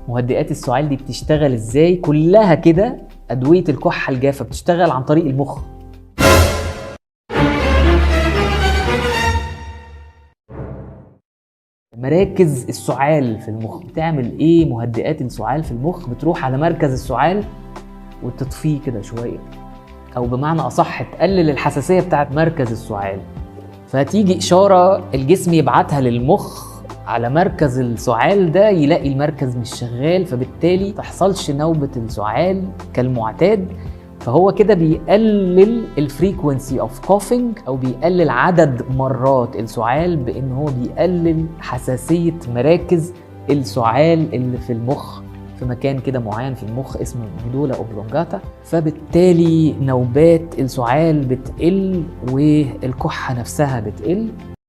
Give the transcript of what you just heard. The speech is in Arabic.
مهدئات السعال دي بتشتغل ازاي؟ كلها كده ادويه الكحه الجافه بتشتغل عن طريق المخ. مراكز السعال في المخ بتعمل ايه؟ مهدئات السعال في المخ بتروح على مركز السعال وتطفيه كده شويه، او بمعنى اصح تقلل الحساسيه بتاعت مركز السعال، فتيجي اشاره الجسم يبعتها للمخ على مركز السعال ده، يلاقي المركز مش شغال، فبالتالي تحصلش نوبه السعال كالمعتاد. فهو كده بيقلل الفريكونسي اوف كوفينج، او بيقلل عدد مرات السعال، بان هو بيقلل حساسيه مراكز السعال اللي في المخ في مكان كده معين في المخ اسمه ميدولا اوبلونجاتا. فبالتالي نوبات السعال بتقل والكحه نفسها بتقل.